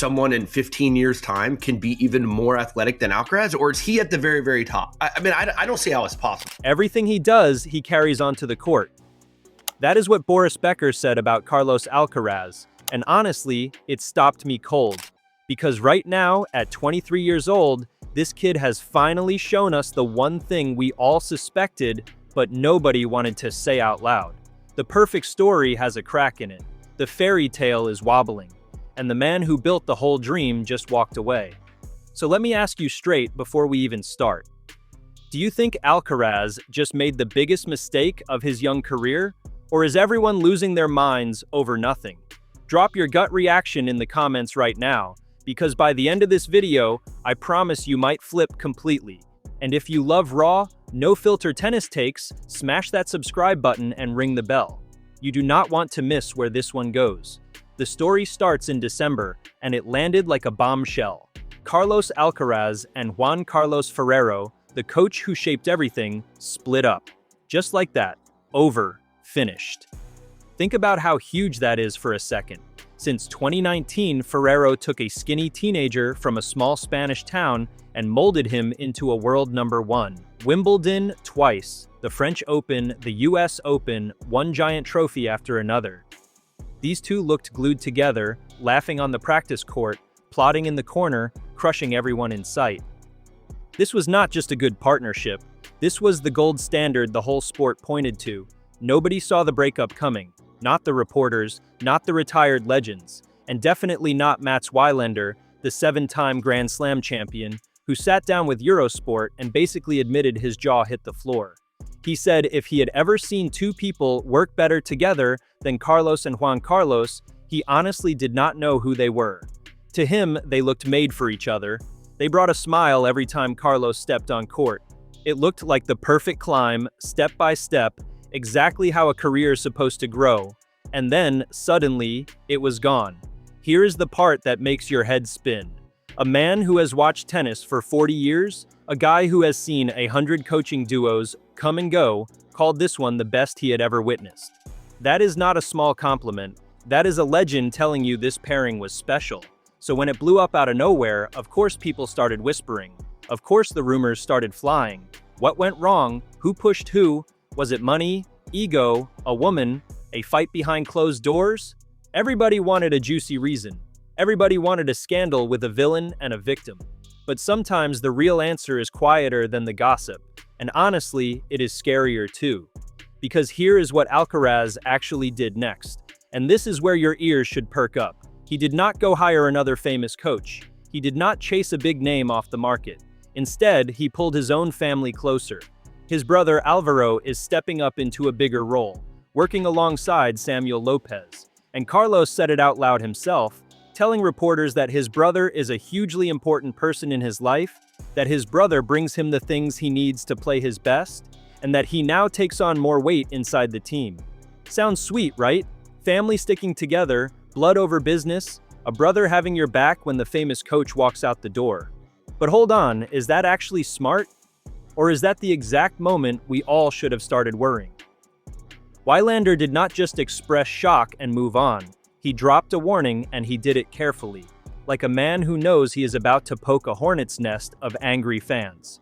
someone in 15 years time can be even more athletic than Alcaraz, or is he at the very, very top? I don't see how it's possible. Everything he does, he carries onto the court. That is what Boris Becker said about Carlos Alcaraz, and honestly, it stopped me cold. Because right now, at 23 years old, this kid has finally shown us the one thing we all suspected, but nobody wanted to say out loud. The perfect story has a crack in it. The fairy tale is wobbling, and the man who built the whole dream just walked away. So let me ask you straight before we even start. Do you think Alcaraz just made the biggest mistake of his young career? Or is everyone losing their minds over nothing? Drop your gut reaction in the comments right now, because by the end of this video, I promise you might flip completely. And if you love raw, no-filter tennis takes, smash that subscribe button and ring the bell. You do not want to miss where this one goes. The story starts in December, and it landed like a bombshell. Carlos Alcaraz and Juan Carlos Ferrero, the coach who shaped everything, split up. Just like that. Over. Finished. Think about how huge that is for a second. Since 2019, Ferrero took a skinny teenager from a small Spanish town and molded him into a world number one. Wimbledon twice, the French Open, the US Open, one giant trophy after another. These two looked glued together, laughing on the practice court, plotting in the corner, crushing everyone in sight. This was not just a good partnership. This was the gold standard the whole sport pointed to. Nobody saw the breakup coming. Not the reporters, not the retired legends, and definitely not Mats Wilander, the 7-time Grand Slam champion, who sat down with Eurosport and basically admitted his jaw hit the floor. He said if he had ever seen two people work better together than Carlos and Juan Carlos, he honestly did not know who they were. To him, they looked made for each other. They brought a smile every time Carlos stepped on court. It looked like the perfect climb, step by step, exactly how a career is supposed to grow. And then, suddenly, it was gone. Here is the part that makes your head spin. A man who has watched tennis for 40 years, a guy who has seen 100 coaching duos come and go, called this one the best he had ever witnessed. That is not a small compliment. That is a legend telling you this pairing was special. So when it blew up out of nowhere, of course people started whispering. Of course the rumors started flying. What went wrong? Who pushed who? Was it money, ego, a woman, a fight behind closed doors? Everybody wanted a juicy reason. Everybody wanted a scandal with a villain and a victim. But sometimes the real answer is quieter than the gossip. And honestly, it is scarier too. Because here is what Alcaraz actually did next. And this is where your ears should perk up. He did not go hire another famous coach. He did not chase a big name off the market. Instead, he pulled his own family closer. His brother Alvaro is stepping up into a bigger role, working alongside Samuel Lopez. And Carlos said it out loud himself, telling reporters that his brother is a hugely important person in his life, that his brother brings him the things he needs to play his best, and that he now takes on more weight inside the team. Sounds sweet, right? Family sticking together, blood over business, a brother having your back when the famous coach walks out the door. But hold on, is that actually smart? Or is that the exact moment we all should have started worrying? Wilander did not just express shock and move on. He dropped a warning, and he did it carefully, like a man who knows he is about to poke a hornet's nest of angry fans.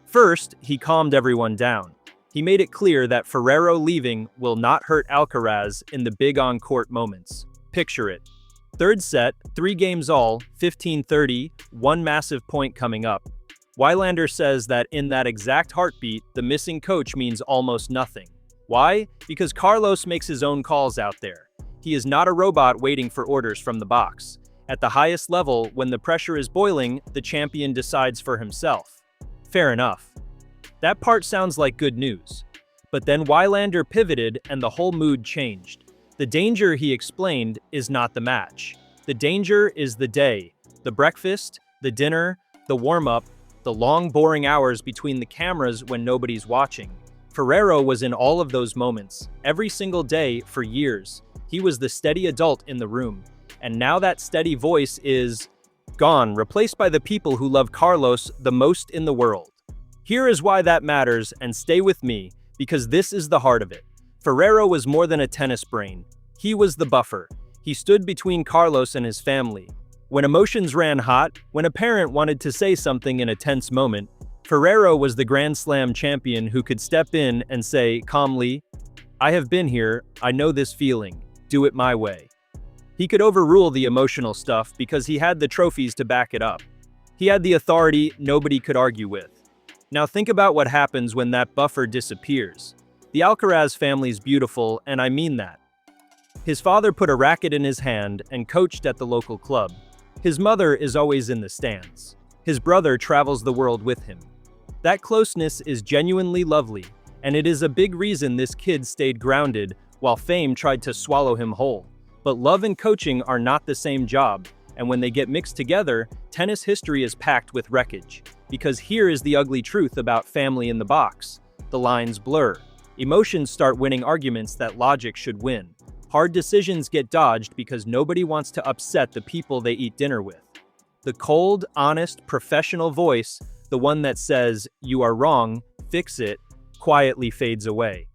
First, he calmed everyone down. He made it clear that Ferrero leaving will not hurt Alcaraz in the big on-court moments. Picture it. Third set, 3 games all, 15-30, one massive point coming up. Wilander says that in that exact heartbeat, the missing coach means almost nothing. Why? Because Carlos makes his own calls out there. He is not a robot waiting for orders from the box. At the highest level, when the pressure is boiling, the champion decides for himself. Fair enough. That part sounds like good news. But then Wilander pivoted and the whole mood changed. The danger, he explained, is not the match. The danger is the day, the breakfast, the dinner, the warm-up, the long, boring hours between the cameras when nobody's watching. Ferrero was in all of those moments, every single day for years. He was the steady adult in the room. And now that steady voice is gone, replaced by the people who love Carlos the most in the world. Here is why that matters, and stay with me, because this is the heart of it. Ferrero was more than a tennis brain. He was the buffer. He stood between Carlos and his family. When emotions ran hot, when a parent wanted to say something in a tense moment, Ferrero was the Grand Slam champion who could step in and say calmly, "I have been here, I know this feeling, do it my way." He could overrule the emotional stuff because he had the trophies to back it up. He had the authority nobody could argue with. Now think about what happens when that buffer disappears. The Alcaraz family's beautiful, and I mean that. His father put a racket in his hand and coached at the local club. His mother is always in the stands. His brother travels the world with him. That closeness is genuinely lovely, and it is a big reason this kid stayed grounded while fame tried to swallow him whole. But love and coaching are not the same job, and when they get mixed together, tennis history is packed with wreckage. Because here is the ugly truth about family in the box. The lines blur. Emotions start winning arguments that logic should win. Hard decisions get dodged because nobody wants to upset the people they eat dinner with. The cold, honest, professional voice, the one that says, "You are wrong, fix it," quietly fades away.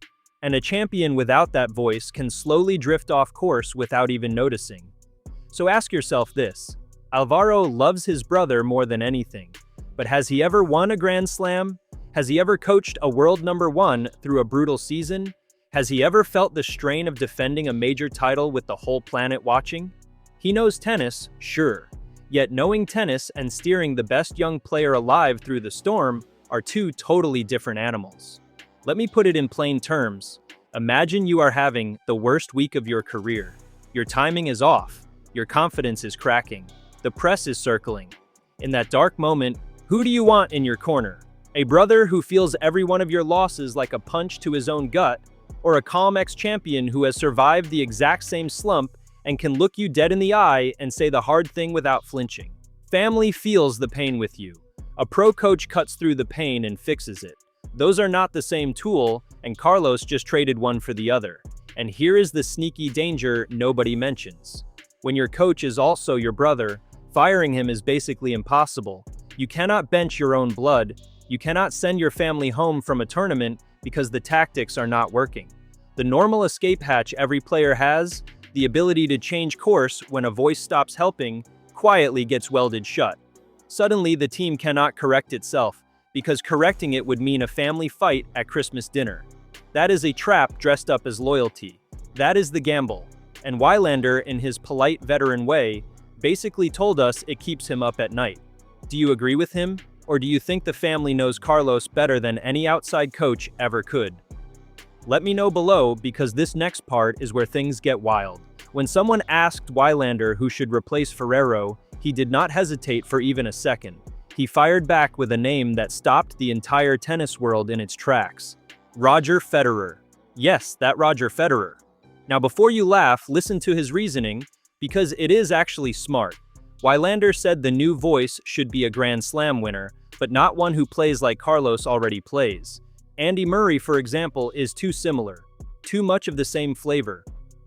And a champion without that voice can slowly drift off course without even noticing. So ask yourself this: Alvaro loves his brother more than anything, but has he ever won a Grand Slam? Has he ever coached a world number one through a brutal season? Has he ever felt the strain of defending a major title with the whole planet watching? He knows tennis, sure. Yet knowing tennis and steering the best young player alive through the storm are two totally different animals. Let me put it in plain terms. Imagine you are having the worst week of your career. Your timing is off. Your confidence is cracking. The press is circling. In that dark moment, who do you want in your corner? A brother who feels every one of your losses like a punch to his own gut, or a calm ex-champion who has survived the exact same slump and can look you dead in the eye and say the hard thing without flinching? Family feels the pain with you. A pro coach cuts through the pain and fixes it. Those are not the same tool, and Carlos just traded one for the other. And here is the sneaky danger nobody mentions. When your coach is also your brother, firing him is basically impossible. You cannot bench your own blood. You cannot send your family home from a tournament because the tactics are not working. The normal escape hatch every player has, the ability to change course when a voice stops helping, quietly gets welded shut. Suddenly, the team cannot correct itself, because correcting it would mean a family fight at Christmas dinner. That is a trap dressed up as loyalty. That is the gamble. And Wylander, in his polite veteran way, basically told us it keeps him up at night. Do you agree with him? Or do you think the family knows Carlos better than any outside coach ever could? Let me know below, because this next part is where things get wild. When someone asked Wylander who should replace Ferrero, he did not hesitate for even a second. He fired back with a name that stopped the entire tennis world in its tracks. Roger Federer. Yes, that Roger Federer. Now before you laugh, listen to his reasoning, because it is actually smart. Wylander said the new voice should be a Grand Slam winner, but not one who plays like Carlos already plays. Andy Murray, for example, is too similar. Too much of the same flavor.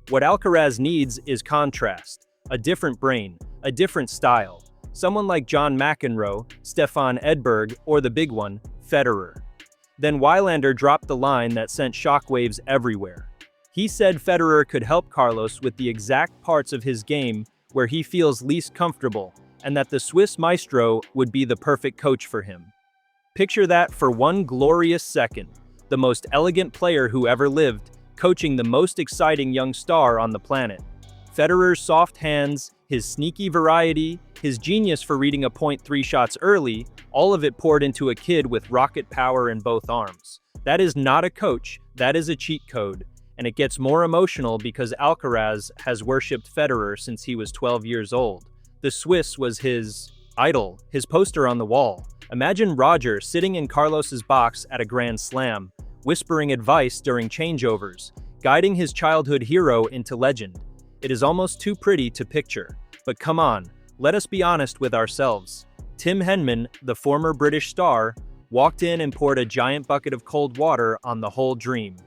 What Alcaraz needs is contrast. A different brain, a different style. Someone like John McEnroe, Stefan Edberg, or the big one, Federer. Then Wylander dropped the line that sent shockwaves everywhere. He said Federer could help Carlos with the exact parts of his game where he feels least comfortable, and that the Swiss maestro would be the perfect coach for him. Picture that for one glorious second. The most elegant player who ever lived, coaching the most exciting young star on the planet. Federer's soft hands, his sneaky variety, his genius for reading a point 3 shots early, all of it poured into a kid with rocket power in both arms. That is not a coach, that is a cheat code. And it gets more emotional because Alcaraz has worshipped Federer since he was 12 years old. The Swiss was his idol, his poster on the wall. Imagine Roger sitting in Carlos's box at a Grand Slam, whispering advice during changeovers, guiding his childhood hero into legend. It is almost too pretty to picture. But come on, let us be honest with ourselves. Tim Henman, the former British star, walked in and poured a giant bucket of cold water on the whole dream.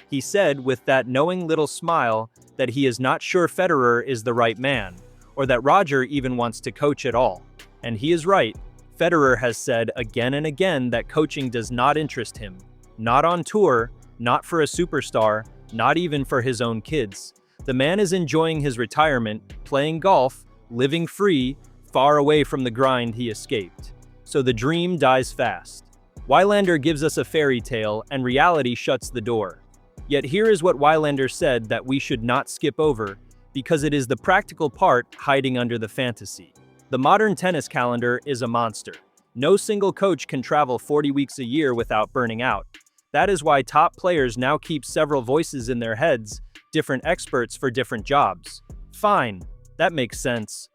He said with that knowing little smile that he is not sure Federer is the right man, or that Roger even wants to coach at all. And he is right. Federer has said again and again that coaching does not interest him. Not on tour, not for a superstar, not even for his own kids. The man is enjoying his retirement, playing golf, living free, Far away from the grind he escaped. So the dream dies fast. Wylander gives us a fairy tale, and reality shuts the door. Yet here is what Wylander said that we should not skip over, because it is the practical part hiding under the fantasy. The modern tennis calendar is a monster. No single coach can travel 40 weeks a year without burning out. That is why top players now keep several voices in their heads, different experts for different jobs. Fine, that makes sense.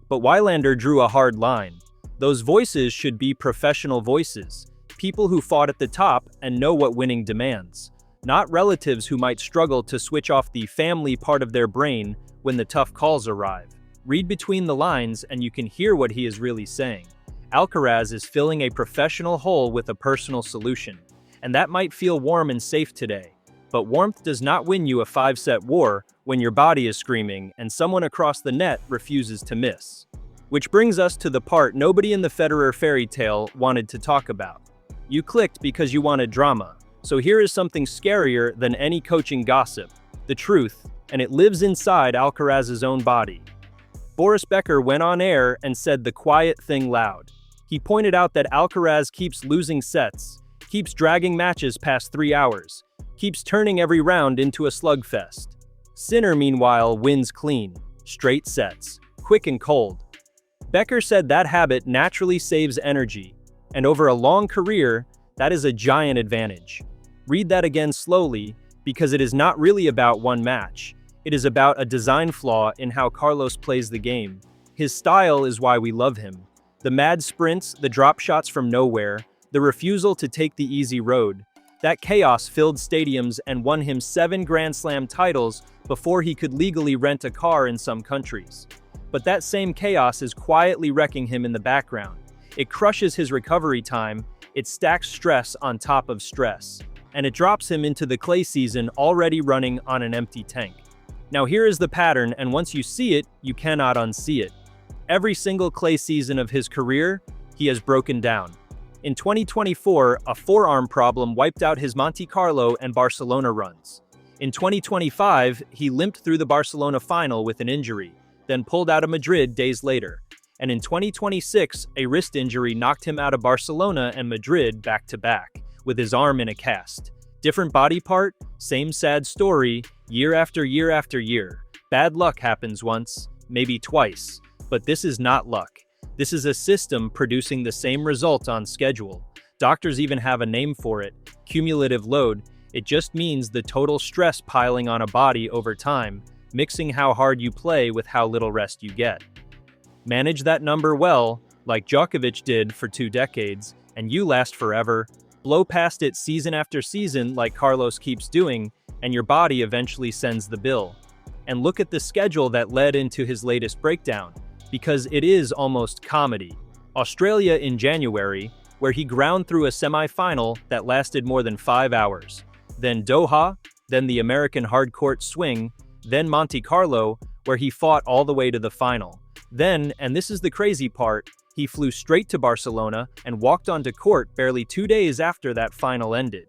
But Wylander drew a hard line. Those voices should be professional voices, people who fought at the top and know what winning demands, not relatives who might struggle to switch off the family part of their brain when the tough calls arrive. Read between the lines and you can hear what he is really saying. Alcaraz is filling a professional hole with a personal solution, and that might feel warm and safe today. But warmth does not win you a 5-set war when your body is screaming and someone across the net refuses to miss. Which brings us to the part nobody in the Federer fairy tale wanted to talk about. You clicked because you wanted drama. So here is something scarier than any coaching gossip. The truth, and it lives inside Alcaraz's own body. Boris Becker went on air and said the quiet thing loud. He pointed out that Alcaraz keeps losing sets, keeps dragging matches past 3 hours, keeps turning every round into a slugfest. Sinner, meanwhile, wins clean, straight sets, quick and cold. Becker said that habit naturally saves energy, and over a long career, that is a giant advantage. Read that again slowly, because it is not really about one match. It is about a design flaw in how Carlos plays the game. His style is why we love him. The mad sprints, the drop shots from nowhere, the refusal to take the easy road. That chaos filled stadiums and won him 7 Grand Slam titles before he could legally rent a car in some countries. But that same chaos is quietly wrecking him in the background. It crushes his recovery time, it stacks stress on top of stress, and it drops him into the clay season already running on an empty tank. Now here is the pattern, and once you see it, you cannot unsee it. Every single clay season of his career, he has broken down. In 2024, a forearm problem wiped out his Monte Carlo and Barcelona runs. In 2025, he limped through the Barcelona final with an injury, then pulled out of Madrid days later. And in 2026, a wrist injury knocked him out of Barcelona and Madrid back-to-back, with his arm in a cast. Different body part, same sad story, year after year after year. Bad luck happens once, maybe twice, but this is not luck. This is a system producing the same result on schedule. Doctors even have a name for it, cumulative load. It just means the total stress piling on a body over time, mixing how hard you play with how little rest you get. Manage that number well, like Djokovic did for 2 decades, and you last forever. Blow past it season after season like Carlos keeps doing, and your body eventually sends the bill. And look at the schedule that led into his latest breakdown, because it is almost comedy. Australia in January, where he ground through a semi-final that lasted more than 5 hours. Then Doha, then the American hardcourt swing, then Monte Carlo, where he fought all the way to the final. Then, and this is the crazy part, he flew straight to Barcelona and walked onto court barely 2 days after that final ended.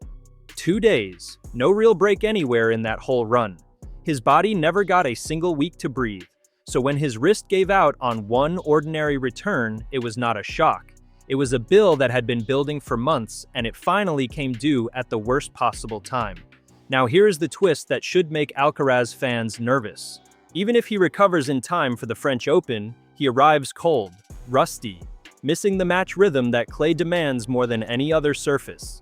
2 days, no real break anywhere in that whole run. His body never got a single week to breathe, so when his wrist gave out on one ordinary return, it was not a shock. It was a bill that had been building for months, and it finally came due at the worst possible time. Now here is the twist that should make Alcaraz fans nervous. Even if he recovers in time for the French Open, he arrives cold, rusty, missing the match rhythm that clay demands more than any other surface.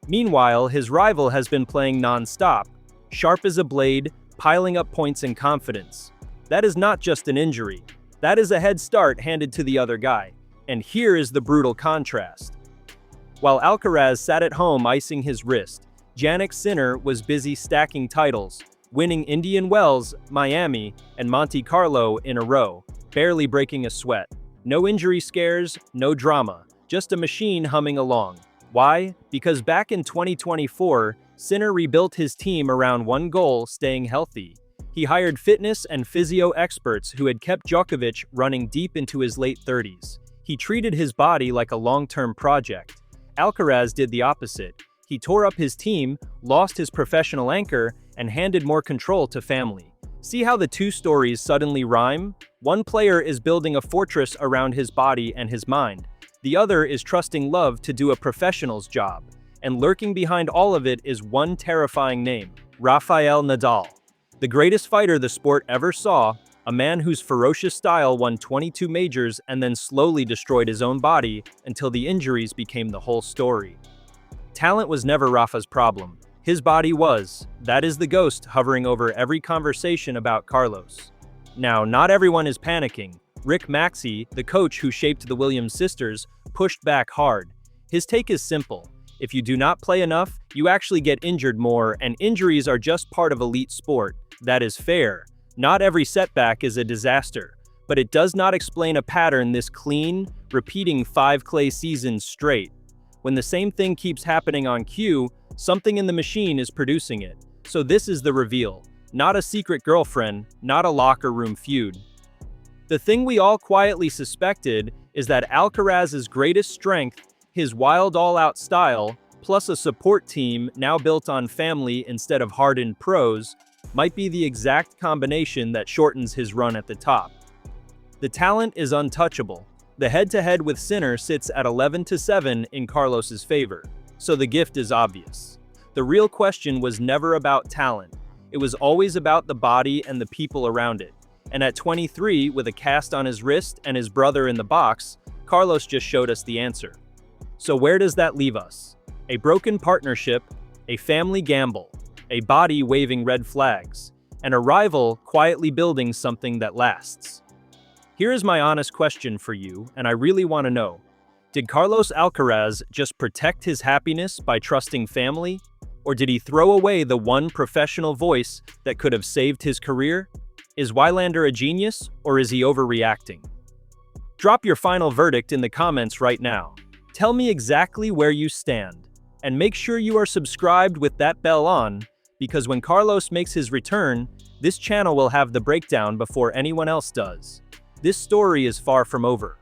Meanwhile, his rival has been playing non-stop, sharp as a blade, piling up points and confidence. That is not just an injury. That is a head start handed to the other guy. And here is the brutal contrast. While Alcaraz sat at home icing his wrist, Jannik Sinner was busy stacking titles, winning Indian Wells, Miami, and Monte Carlo in a row, barely breaking a sweat. No injury scares, no drama, just a machine humming along. Why? Because back in 2024, Sinner rebuilt his team around one goal: staying healthy. He hired fitness and physio experts who had kept Djokovic running deep into his late 30s. He treated his body like a long-term project. Alcaraz did the opposite. He tore up his team, lost his professional anchor, and handed more control to family. See how the two stories suddenly rhyme? One player is building a fortress around his body and his mind. The other is trusting love to do a professional's job. And lurking behind all of it is one terrifying name: Rafael Nadal. The greatest fighter the sport ever saw, a man whose ferocious style won 22 majors and then slowly destroyed his own body until the injuries became the whole story. Talent was never Rafa's problem. His body was. That is the ghost hovering over every conversation about Carlos. Now, not everyone is panicking. Rick Maxey, the coach who shaped the Williams sisters, pushed back hard. His take is simple. If you do not play enough, you actually get injured more, and injuries are just part of elite sport. That is fair. Not every setback is a disaster, but it does not explain a pattern this clean, repeating 5 clay seasons straight. When the same thing keeps happening on cue, something in the machine is producing it. So this is the reveal. Not a secret girlfriend, not a locker room feud. The thing we all quietly suspected is that Alcaraz's greatest strength, his wild all-out style, plus a support team now built on family instead of hardened pros, might be the exact combination that shortens his run at the top. The talent is untouchable. The head-to-head with Sinner sits at 11-7 in Carlos's favor, so the gift is obvious. The real question was never about talent. It was always about the body and the people around it. And at 23, with a cast on his wrist and his brother in the box, Carlos just showed us the answer. So where does that leave us? A broken partnership, a family gamble, a body waving red flags, and a rival quietly building something that lasts. Here is my honest question for you, and I really want to know. Did Carlos Alcaraz just protect his happiness by trusting family? Or did he throw away the one professional voice that could have saved his career? Is Wylander a genius, or is he overreacting? Drop your final verdict in the comments right now. Tell me exactly where you stand. And make sure you are subscribed with that bell on, because when Carlos makes his return, this channel will have the breakdown before anyone else does. This story is far from over.